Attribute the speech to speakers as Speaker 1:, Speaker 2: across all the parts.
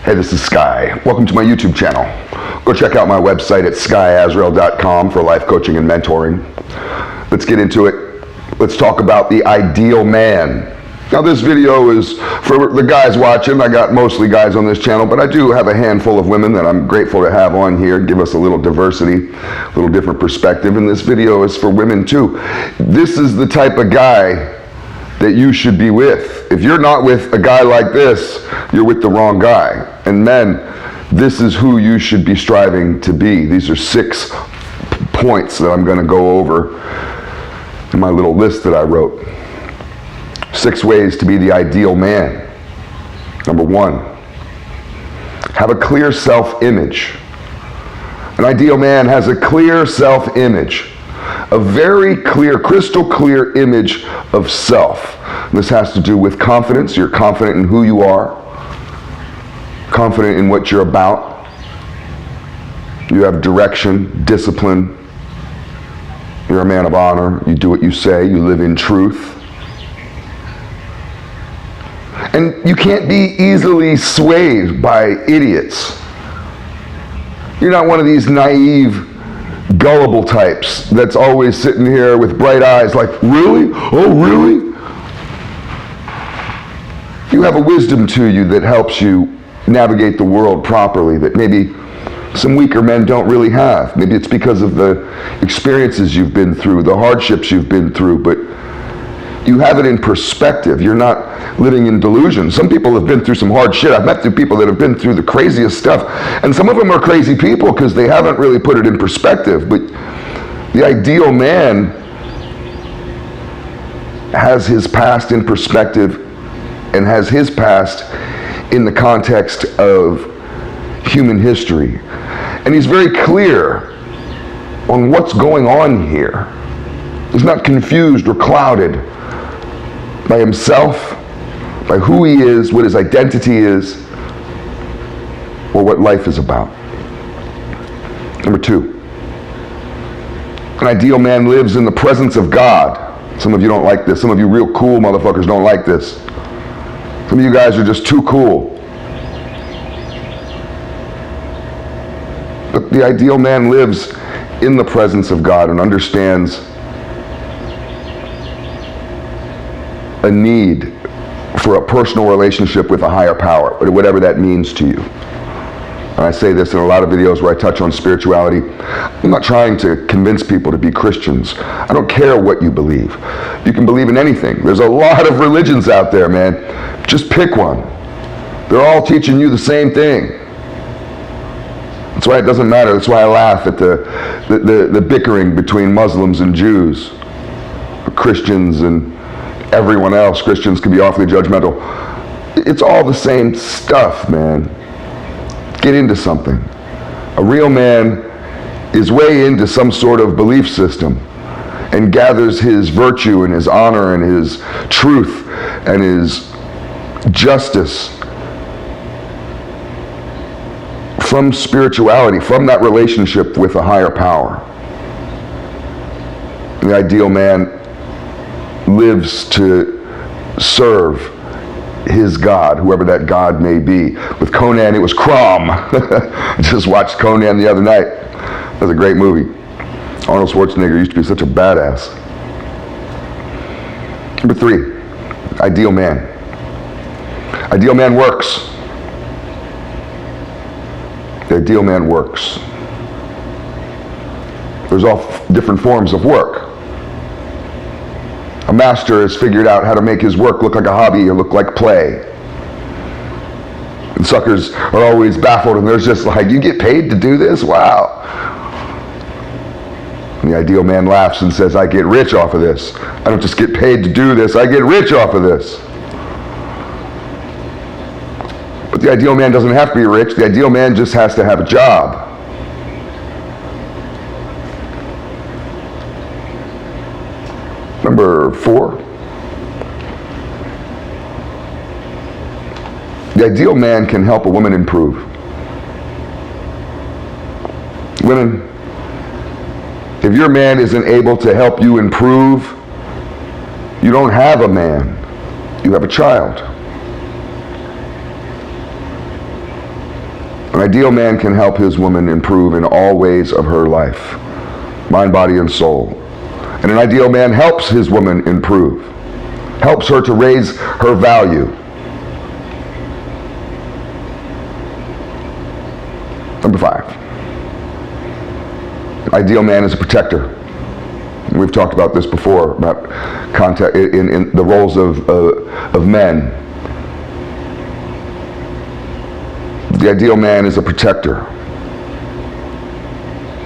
Speaker 1: Hey, this is Sky. Welcome to my YouTube channel. Go check out my website at skysworld.com for life coaching and mentoring. Let's get into it. Let's talk about the ideal man. Now this video is for the guys watching. I got mostly guys on this channel, but I do have a handful of women that I'm grateful to have on here, give us a little diversity, a little different perspective, and this video is for women too. This is the type of guy that you should be with. If you're not with a guy like this, you're with the wrong guy. And men, this is who you should be striving to be. These are 6 points that I'm going to go over in my little list that I wrote. 6 ways to be the ideal man. Number 1, have a clear self-image. An ideal man has a clear self-image. A very clear, crystal clear image of self. This has to do with confidence. You're confident in who you are, confident in what you're about. You have direction, discipline. You're a man of honor. You do what you say. You live in truth. And you can't be easily swayed by idiots. You're not one of these naive, gullible types that's always sitting here with bright eyes like, really? Oh, really? You have a wisdom to you that helps you navigate the world properly that maybe some weaker men don't really have. Maybe it's because of the experiences you've been through, the hardships you've been through, but you have it in perspective. You're not living in delusion. Some people have been through some hard shit. I've met people that have been through the craziest stuff, and some of them are crazy people because they haven't really put it in perspective. But the ideal man has his past in perspective and has his past in the context of human history. And he's very clear on what's going on here. He's not confused or clouded by himself, by who he is, what his identity is, or what life is about. Number 2, an ideal man lives in the presence of God. Some of you don't like this. Some of you real cool motherfuckers don't like this. Some of you guys are just too cool. But the ideal man lives in the presence of God and understands a need for a personal relationship with a higher power, whatever that means to you. And I say this in a lot of videos where I touch on spirituality. I'm not trying to convince people to be Christians. I don't care what you believe. You can believe in anything. There's a lot of religions out there, man. Just pick one. They're all teaching you the same thing. That's why it doesn't matter. That's why I laugh at the bickering between Muslims and Jews, Christians and everyone else. Christians can be awfully judgmental. It's all the same stuff, man. Get into something. A real man is way into some sort of belief system and gathers his virtue and his honor and his truth and his justice from spirituality, from that relationship with a higher power. The ideal man lives to serve his God, whoever that God may be. With Conan, it was Crom. I just watched Conan the other night. That was a great movie. Arnold Schwarzenegger used to be such a badass. Number 3, ideal man. Ideal man works. The ideal man works. There's all different forms of work. A master has figured out how to make his work look like a hobby or look like play. And suckers are always baffled, and they're just like, you get paid to do this? Wow. And the ideal man laughs and says, I get rich off of this. I don't just get paid to do this, I get rich off of this. But the ideal man doesn't have to be rich. The ideal man just has to have a job. Number 4, the ideal man can help a woman improve. Women, if your man isn't able to help you improve, you don't have a man, you have a child. An ideal man can help his woman improve in all ways of her life, mind, body, and soul. And an ideal man helps his woman improve, helps her to raise her value. Number 5. Ideal man is a protector. We've talked about this before, about contact in the roles of men. The ideal man is a protector.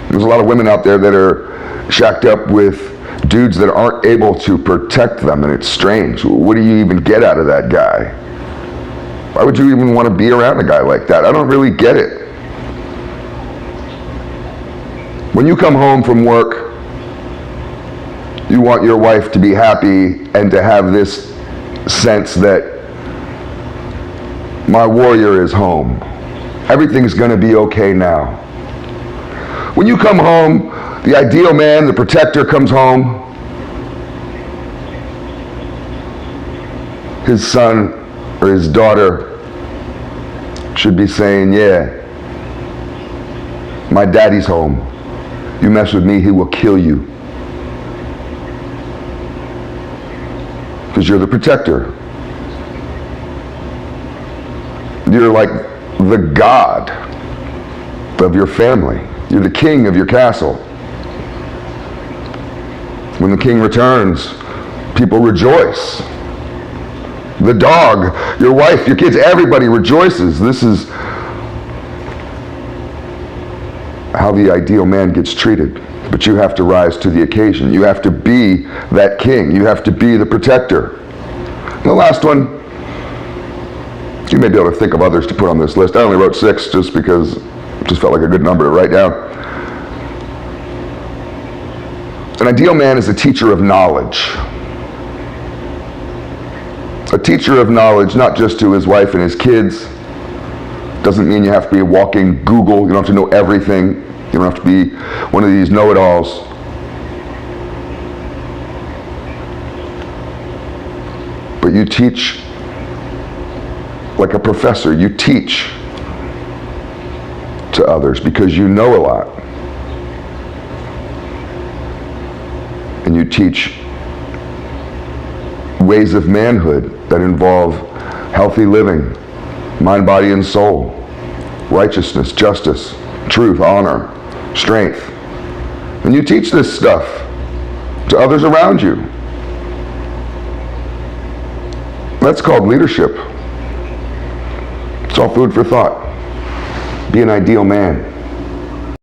Speaker 1: There's a lot of women out there that are shacked up with dudes that aren't able to protect them, and it's strange. What do you even get out of that guy? Why would you even want to be around a guy like that? I don't really get it. When you come home from work, you want your wife to be happy and to have this sense that my warrior is home. Everything's going to be okay now. When you come home, the ideal man, the protector, comes home. His son or his daughter should be saying, yeah, my daddy's home. You mess with me, he will kill you. Because you're the protector. You're like the god of your family. You're the king of your castle. When the king returns, people rejoice. The dog, your wife, your kids, everybody rejoices. This is how the ideal man gets treated. But you have to rise to the occasion. You have to be that king. You have to be the protector. And the last one, you may be able to think of others to put on this list. I only wrote 6 just because it just felt like a good number to write down. An ideal man is a teacher of knowledge. A teacher of knowledge, not just to his wife and his kids. Doesn't mean you have to be a walking Google. You don't have to know everything. You don't have to be one of these know-it-alls. But you teach like a professor. You teach to others because you know a lot. And you teach ways of manhood that involve healthy living, mind, body, and soul, righteousness, justice, truth, honor, strength. And you teach this stuff to others around you. That's called leadership. It's all food for thought. Be an ideal man.